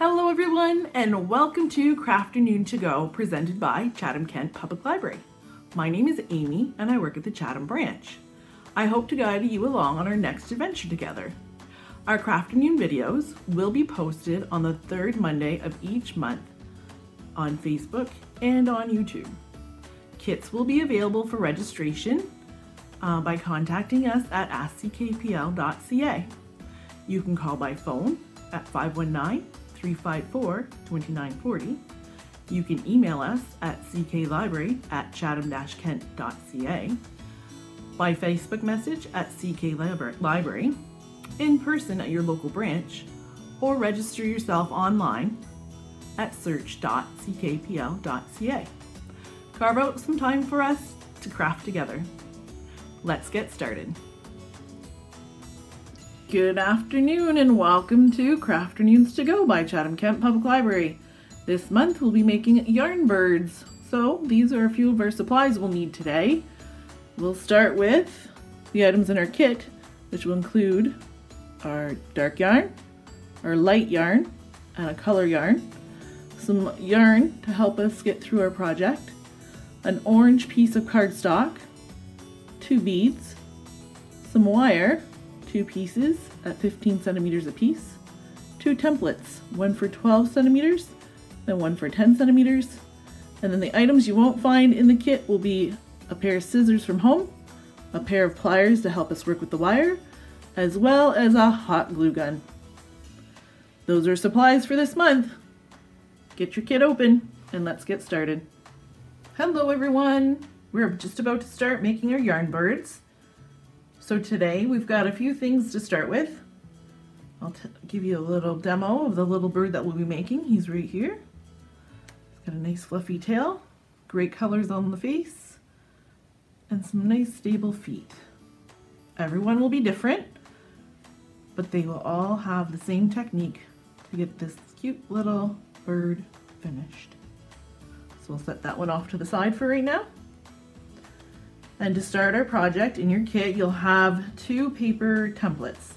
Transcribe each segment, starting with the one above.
Hello everyone, and welcome to Crafternoon To Go, presented by Chatham-Kent Public Library. My name is Amy and I work at the Chatham branch. I hope to guide you along on our next adventure together. Our Crafternoon videos will be posted on the third Monday of each month on Facebook and on YouTube. Kits will be available for registration by contacting us at askkpl.ca. You can call by phone at 519-354-2940. You can email us at cklibrary@chatham-kent.ca, by Facebook message at cklibrary, in person at your local branch, or register yourself online at search.ckpl.ca. Carve out some time for us to craft together. Let's get started. Good afternoon and welcome to Crafternoons To Go by Chatham-Kent Public Library. This month we'll be making yarn birds. So these are a few of our supplies we'll need today. We'll start with the items in our kit, which will include our dark yarn, our light yarn, and a color yarn, some yarn to help us get through our project, an orange piece of cardstock, 2 beads, some wire, 2 pieces at 15 centimeters a piece, 2 templates, one for 12 centimeters and one for 10 centimeters. And then the items you won't find in the kit will be a pair of scissors from home, a pair of pliers to help us work with the wire, as well as a hot glue gun. Those are supplies for this month. Get your kit open and let's get started. Hello everyone! We're just about to start making our yarn birds. So today we've got a few things to start with. I'll give you a little demo of the little bird that we'll be making. He's right here. He's got a nice fluffy tail, great colors on the face, and some nice stable feet. Everyone will be different, but they will all have the same technique to get this cute little bird finished. So we'll set that one off to the side for right now. And to start our project, in your kit you'll have 2 paper templates.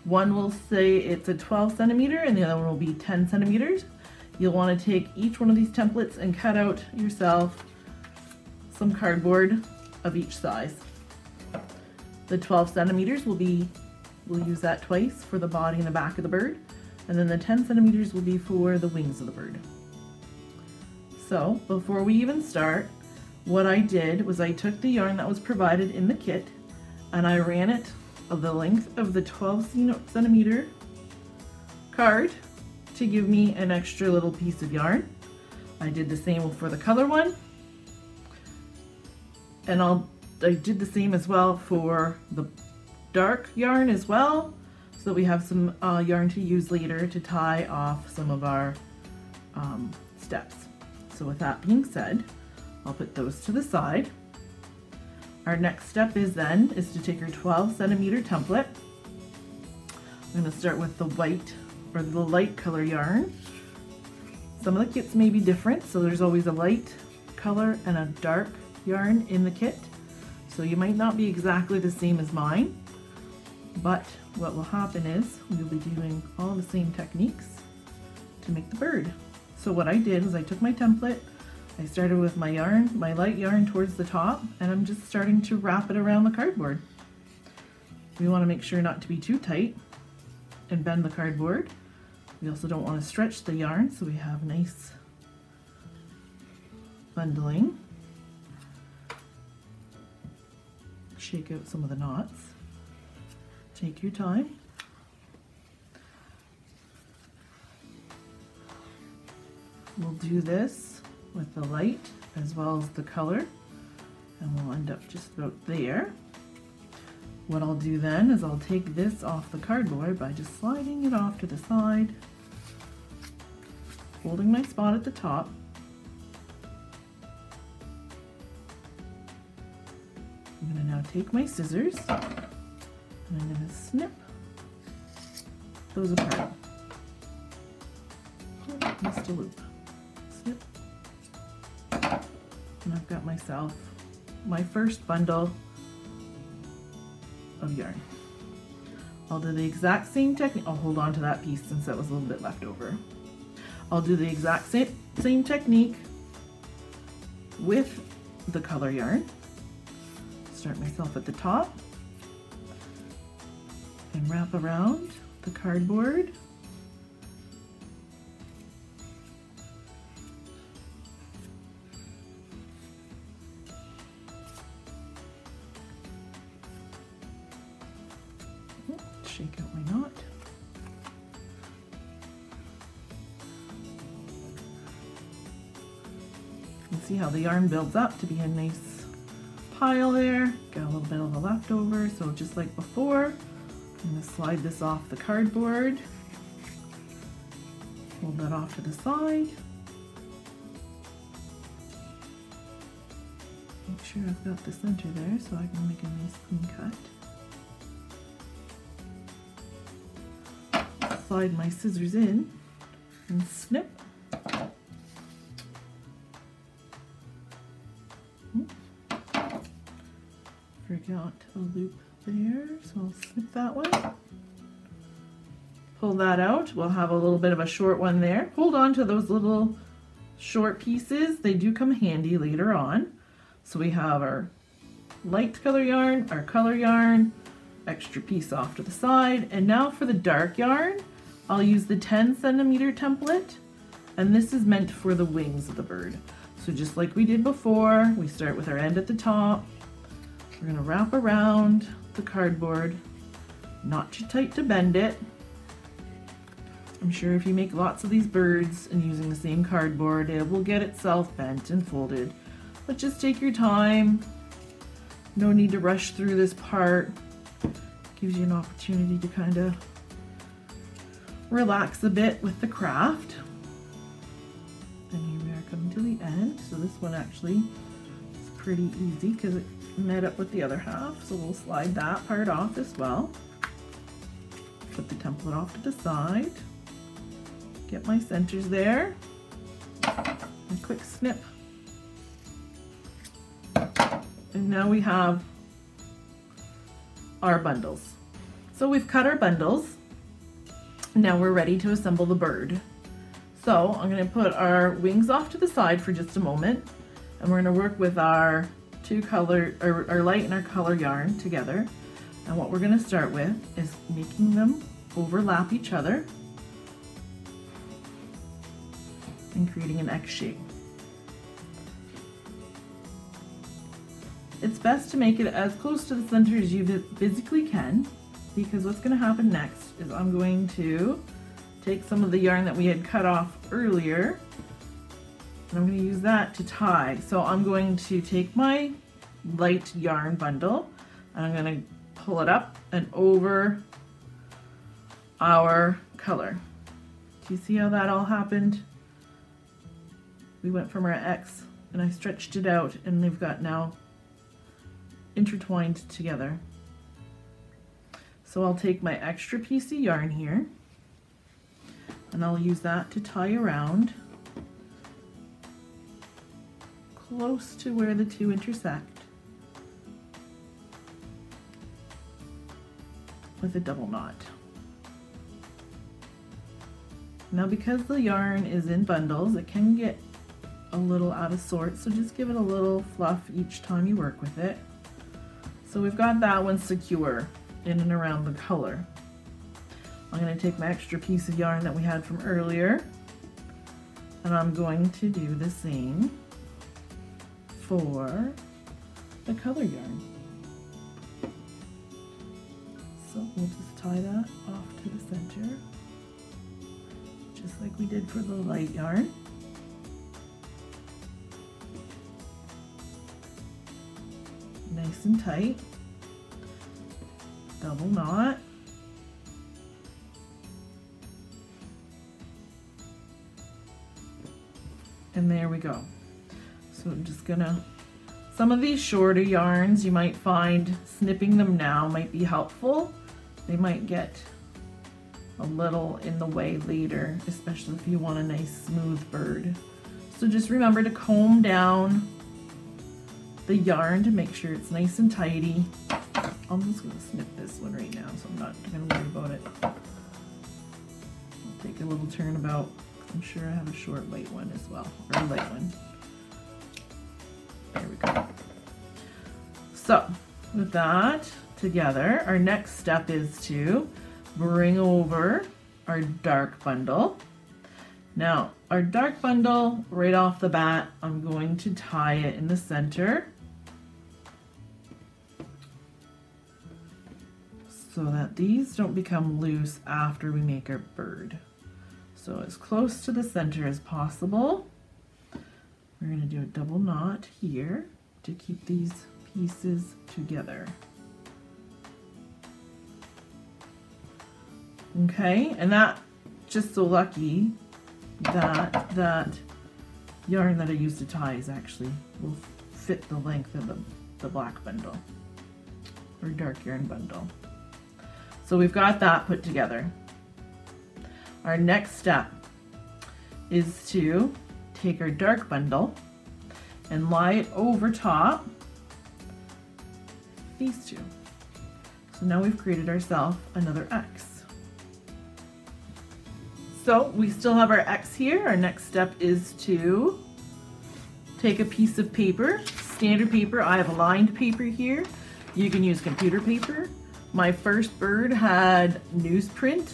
One will say it's a 12 centimeter and the other one will be 10 centimeters. You'll want to take each one of these templates and cut out yourself some cardboard of each size. The 12 centimeters we'll use that twice for the body and the back of the bird, and then the 10 centimeters will be for the wings of the bird. So before we even start, what I did was I took the yarn that was provided in the kit and I ran it of the length of the 12 centimeter card to give me an extra little piece of yarn. I did the same for the color one, and I did the same as well for the dark yarn as well, so that we have some yarn to use later to tie off some of our steps. So with that being said, I'll put those to the side. Our next step is to take your 12 centimeter template. I'm going to start with the white or the light color yarn. Some of the kits may be different, so there's always a light color and a dark yarn in the kit. So you might not be exactly the same as mine, but what will happen is we'll be doing all the same techniques to make the bird. So what I did was I took my template, I started with my yarn, my light yarn towards the top, and I'm just starting to wrap it around the cardboard. We want to make sure not to be too tight and bend the cardboard. We also don't want to stretch the yarn, so we have nice bundling. Shake out some of the knots. Take your time. We'll do this with the light as well as the color, and we'll end up just about there. What I'll do then is I'll take this off the cardboard by just sliding it off to the side, holding my spot at the top. I'm going to now take my scissors and I'm going to snip those apart. Oh, missed a loop. Snip. And I've got myself my first bundle of yarn. I'll do the exact same technique. I'll hold on to that piece since that was a little bit left over. I'll do the exact same technique with the color yarn. Start myself at the top and wrap around the cardboard. Shake out my knot. You can see how the yarn builds up to be a nice pile there. Got a little bit of the leftover, so just like before, I'm going to slide this off the cardboard. Hold that off to the side. Make sure I've got the center there so I can make a nice clean cut. Slide my scissors in and snip. Forgot a loop there, so I'll snip that one. Pull that out. We'll have a little bit of a short one there. Hold on to those little short pieces. They do come handy later on. So we have our light color yarn, our color yarn, extra piece off to the side. And now for the dark yarn, I'll use the 10cm template, and this is meant for the wings of the bird. So just like we did before, we start with our end at the top. We're gonna wrap around the cardboard, not too tight to bend it. I'm sure if you make lots of these birds and using the same cardboard, it will get itself bent and folded. But just take your time. No need to rush through this part. Gives you an opportunity to kind of relax a bit with the craft. And here we are coming to the end. So this one actually is pretty easy because it met up with the other half. So we'll slide that part off as well. Put the template off to the side. Get my centers there. A quick snip. And now we have our bundles. So we've cut our bundles. Now we're ready to assemble the bird. So I'm going to put our wings off to the side for just a moment, and we're going to work with our our light and our color yarn together. And what we're going to start with is making them overlap each other and creating an X shape. It's best to make it as close to the center as you physically can, because what's going to happen next is I'm going to take some of the yarn that we had cut off earlier, and I'm going to use that to tie. So I'm going to take my light yarn bundle and I'm going to pull it up and over our color. Do you see how that all happened? We went from our X and I stretched it out, and they've got now intertwined together. So I'll take my extra piece of yarn here and I'll use that to tie around close to where the two intersect with a double knot. Now because the yarn is in bundles, it can get a little out of sorts, so just give it a little fluff each time you work with it. So we've got that one secure in and around the color. I'm going to take my extra piece of yarn that we had from earlier, and I'm going to do the same for the color yarn. So we'll just tie that off to the center, just like we did for the light yarn. Nice and tight. Double knot. And there we go. So I'm just gonna, some of these shorter yarns you might find snipping them now might be helpful. They might get a little in the way later, especially if you want a nice smooth bird. So just remember to comb down the yarn to make sure it's nice and tidy. I'm just gonna snip this one right now, so I'm not gonna worry about it. I'll take a little turnabout I'm sure I have a short white one as well, or a light one. There we go. So with that together, our next step is to bring over our dark bundle. Now, our dark bundle, right off the bat, I'm going to tie it in the center so that these don't become loose after we make our bird. So as close to the center as possible. We're going to do a double knot here to keep these pieces together. Okay, and that, just so lucky that that yarn that I used to tie is actually will fit the length of the black bundle or dark yarn bundle. So we've got that put together. Our next step is to take our dark bundle and lie it over top these two. So now we've created ourselves another X. So we still have our X here. Our next step is to take a piece of paper, standard paper. I have a lined paper here. You can use computer paper. My first bird had newsprint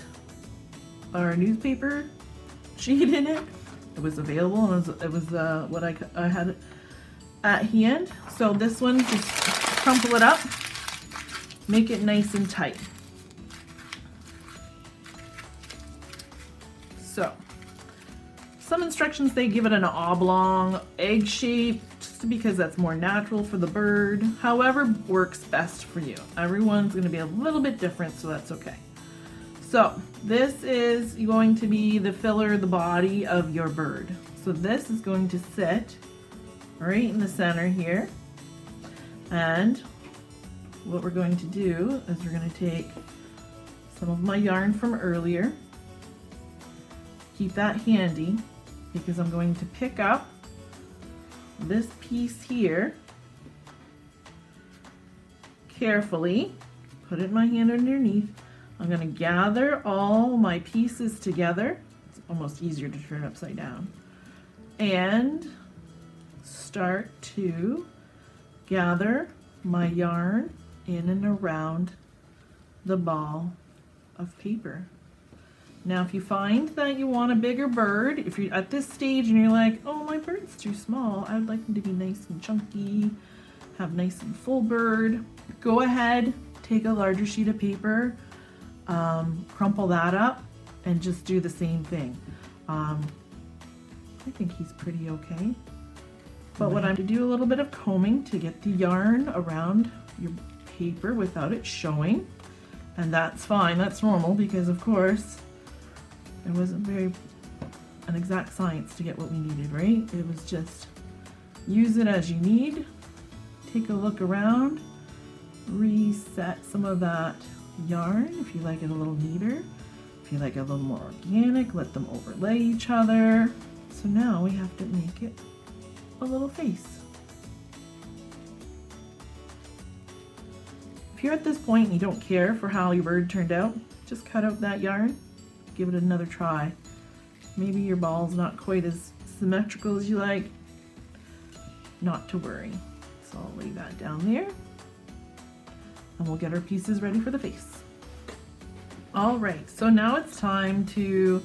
or newspaper sheet in it. It was available and it was what I had at hand. So this one, just crumple it up, make it nice and tight. So, some instructions, they give it an oblong egg shape, just because that's more natural for the bird. However works best for you. Everyone's going to be a little bit different, so that's okay. So, this is going to be the filler, the body of your bird. So this is going to sit right in the center here. And what we're going to do is we're going to take some of my yarn from earlier. Keep that handy because I'm going to pick up this piece here carefully, put it in my hand underneath. I'm going to gather all my pieces together. It's almost easier to turn upside down. And start to gather my yarn in and around the ball of paper. Now, if you find that you want a bigger bird, if you're at this stage and you're like, oh, my bird's too small, I'd like them to be nice and chunky, have nice and full bird, go ahead, take a larger sheet of paper, crumple that up, and just do the same thing. I think he's pretty okay. But what I'm to do a little bit of combing to get the yarn around your paper without it showing. And that's fine, that's normal, because of course, it wasn't an exact science to get what we needed, right? It was just use it as you need, take a look around, reset some of that yarn if you like it a little neater. If you like it a little more organic, let them overlay each other. So now we have to make it a little face. If you're at this point and you don't care for how your bird turned out, just cut out that yarn. Give it another try. Maybe your ball's not quite as symmetrical as you like. Not to worry. So I'll lay that down there. And we'll get our pieces ready for the face. Alright, so now it's time to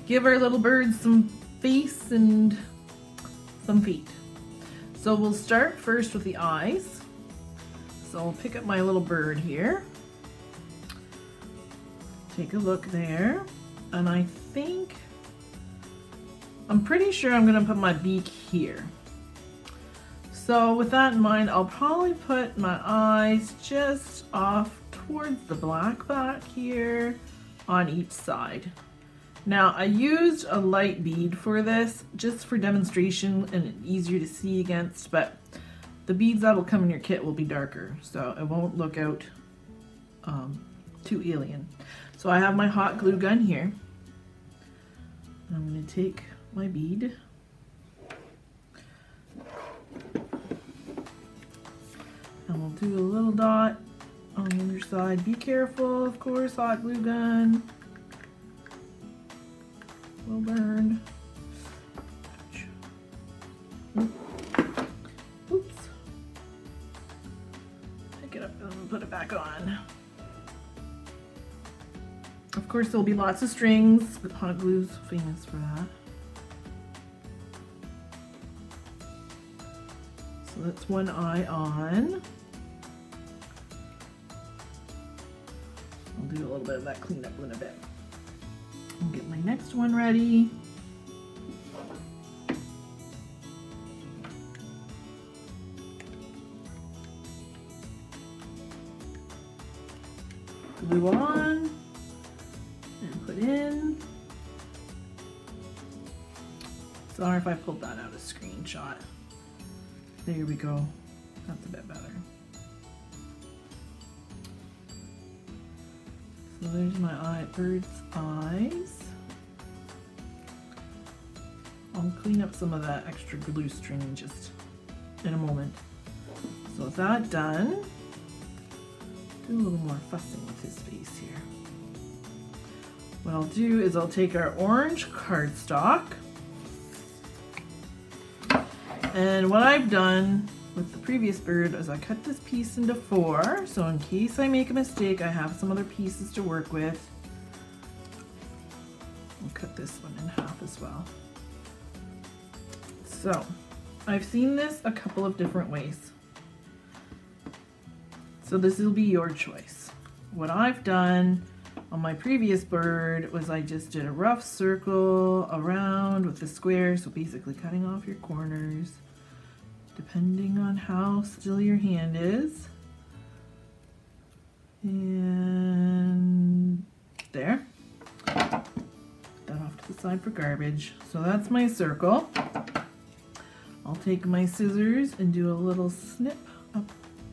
give our little bird some face and some feet. So we'll start first with the eyes. So I'll pick up my little bird here. Take a look there. And I think, I'm pretty sure I'm going to put my beak here. So with that in mind, I'll probably put my eyes just off towards the black back here on each side. Now I used a light bead for this, just for demonstration and easier to see against, but the beads that will come in your kit will be darker, so it won't look out too alien. So I have my hot glue gun here. I'm going to take my bead and we'll do a little dot on the other side. Be careful, of course, hot glue gun. will burn. Oops. Pick it up and put it back on. Of course, there'll be lots of strings. Hot glue's famous for that. So that's one eye on. I'll do a little bit of that cleanup in a bit. I'll get my next one ready. Glue on and put in. Sorry if I pulled that out of screenshot. There we go. That's a bit better. So there's my bird's eyes. I'll clean up some of that extra glue string just in a moment. So with that done, do a little more fussing with his face here. What I'll do is I'll take our orange cardstock, and what I've done with the previous bird is I cut this piece into 4, so in case I make a mistake, I have some other pieces to work with. I'll cut this one in half as well. So I've seen this a couple of different ways. So this will be your choice. What I've done on my previous bird was I just did a rough circle around with the square, so basically cutting off your corners, depending on how still your hand is. And there. Put that off to the side for garbage. So that's my circle. I'll take my scissors and do a little snip up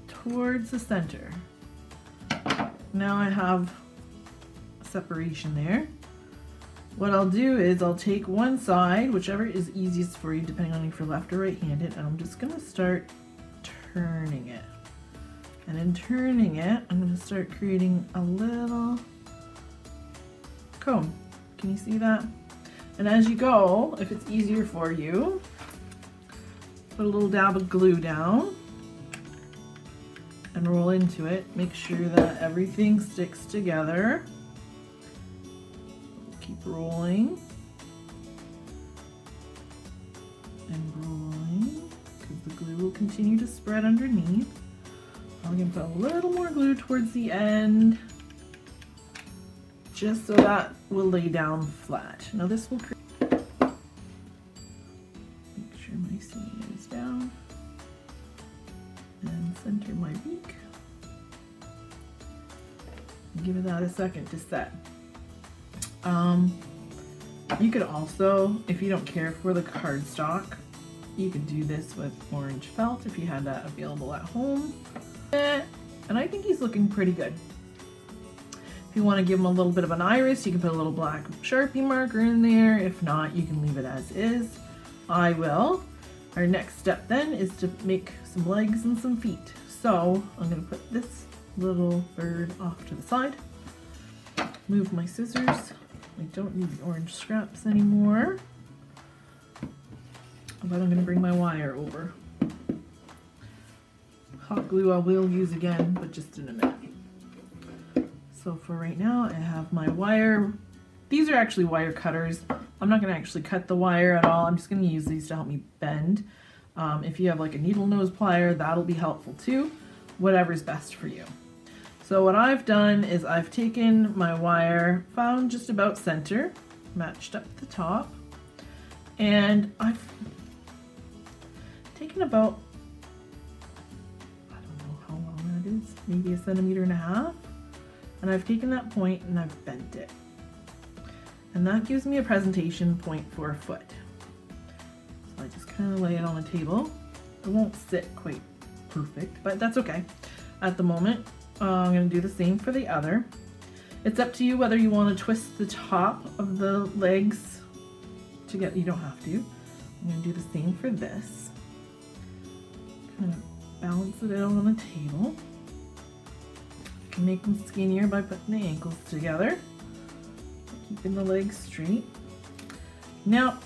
towards the center. Now I have a separation there. What I'll do is I'll take one side, whichever is easiest for you, depending on if you're left or right-handed, and I'm just going to start turning it. And in turning it, I'm going to start creating a little cone. Can you see that? And as you go, if it's easier for you, put a little dab of glue down and roll into it. Make sure that everything sticks together. Keep rolling and rolling because the glue will continue to spread underneath. I'm going to put a little more glue towards the end just so that will lay down flat. Now this will create, make sure my seam is down and center my beak. Give that a second to set. You could also, if you don't care for the cardstock, you could do this with orange felt if you had that available at home. And I think he's looking pretty good. If you want to give him a little bit of an iris, you can put a little black Sharpie marker in there. If not, you can leave it as is. I will. Our next step then is to make some legs and some feet. So I'm going to put this little bird off to the side. Move my scissors. I don't need the orange scraps anymore. But I'm going to bring my wire over. Hot glue I will use again, but just in a minute. So for right now, I have my wire. These are actually wire cutters. I'm not going to actually cut the wire at all. I'm just going to use these to help me bend. If you have like a needle nose plier, that'll be helpful too. Whatever's best for you. So what I've done is I've taken my wire, found just about center, matched up the top, and I've taken about, I don't know how long that is, maybe 1.5 centimeters, and I've taken that point and I've bent it. And that gives me a presentation point for a foot. So I just kind of lay it on the table. It won't sit quite perfect, but that's okay at the moment. I'm going to do the same for the other. It's up to you whether you want to twist the top of the legs to get, you don't have to. I'm going to do the same for this. Kind of balance it out on the table. You can make them skinnier by putting the ankles together, keeping the legs straight. Now,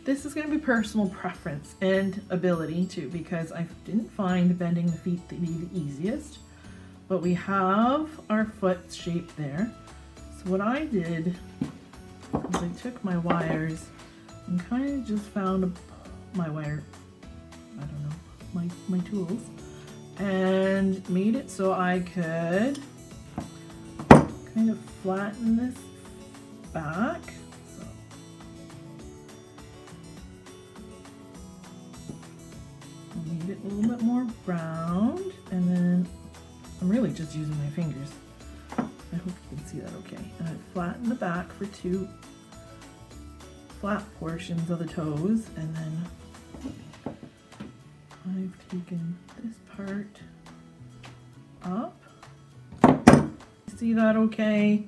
this is going to be personal preference and ability too, because I didn't find bending the feet to be the easiest, but we have our foot shape there. So what I did is I took my wires and kind of just found my wire, I don't know, my tools, and made it so I could kind of flatten this back. Made it a little bit more round, and then I'm really just using my fingers. I hope you can see that okay. And I flatten the back for 2 flat portions of the toes, and then I've taken this part up. See that okay?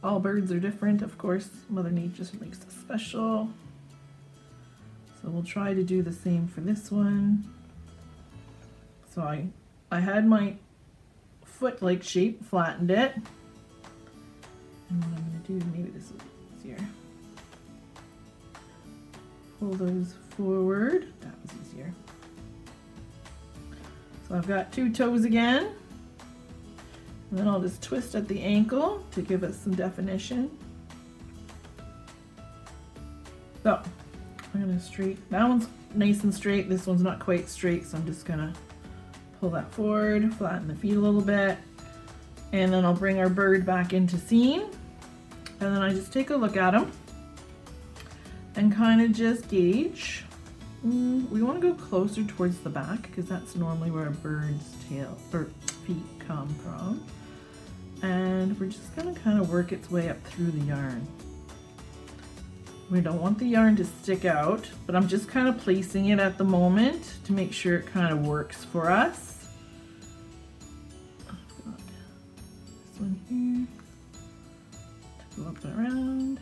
All birds are different, of course. Mother Nature makes us special. So we'll try to do the same for this one. So I had my foot-like shape, flattened it. And what I'm going to do, maybe this will be easier. Pull those forward. That was easier. So I've got 2 toes again. And then I'll just twist at the ankle to give us some definition. So I'm gonna that one's nice and straight, this one's not quite straight, so I'm just gonna pull that forward, flatten the feet a little bit, and then I'll bring our bird back into scene, and then I just take a look at him and kind of just gauge. We want to go closer towards the back because that's normally where a bird's tail or feet come from, and we're just gonna kind of work its way up through the yarn. We don't want the yarn to stick out, but I'm just kind of placing it at the moment to make sure it kind of works for us. I've got this one here to go up and around.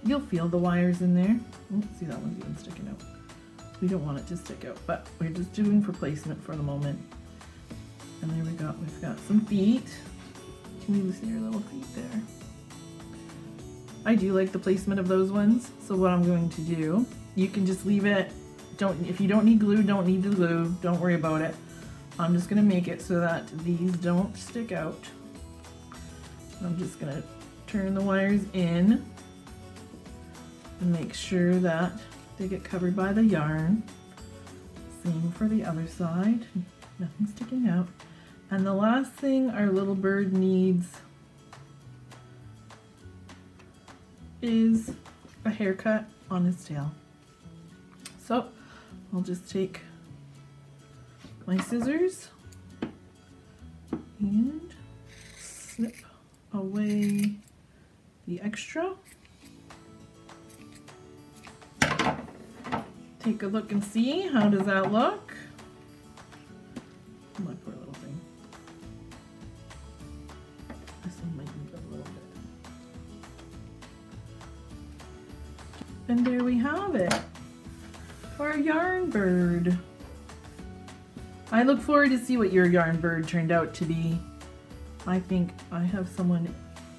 You'll feel the wires in there. Oh, see, that one's even sticking out. We don't want it to stick out, but we're just doing for placement for the moment. And there we've got some feet. Can you see your little feet there? I do like the placement of those ones. So what I'm going to do, you can just leave it. If you don't need glue, don't need the glue. Don't worry about it. I'm just gonna make it so that these don't stick out. I'm just gonna turn the wires in and make sure that they get covered by the yarn. Same for the other side. Nothing sticking out. And the last thing our little bird needs is a haircut on his tail. So I'll just take my scissors and snip away the extra. Take a look and see, how does that look? My poor little thing. This one might move a little bit. And there we have it, our yarn bird. I look forward to see what your yarn bird turned out to be. I think I have someone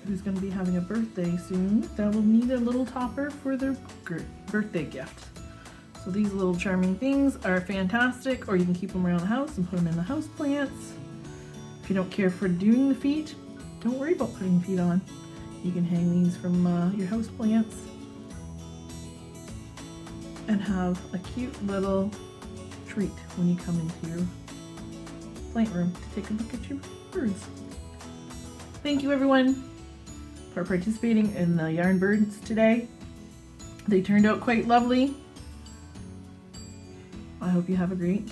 who's going to be having a birthday soon that will need a little topper for their birthday gift. So these little charming things are fantastic, or you can keep them around the house and put them in the house plants. If you don't care for doing the feet, don't worry about putting feet on. You can hang these from your house plants and have a cute little treat when you come into your plant room to take a look at your birds. Thank you everyone for participating in the yarn birds today. They turned out quite lovely. I hope you have a great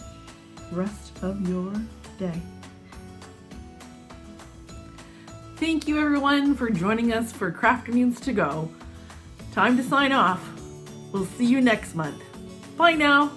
rest of your day. Thank you everyone for joining us for Crafternoons To Go. Time to sign off. We'll see you next month. Bye now.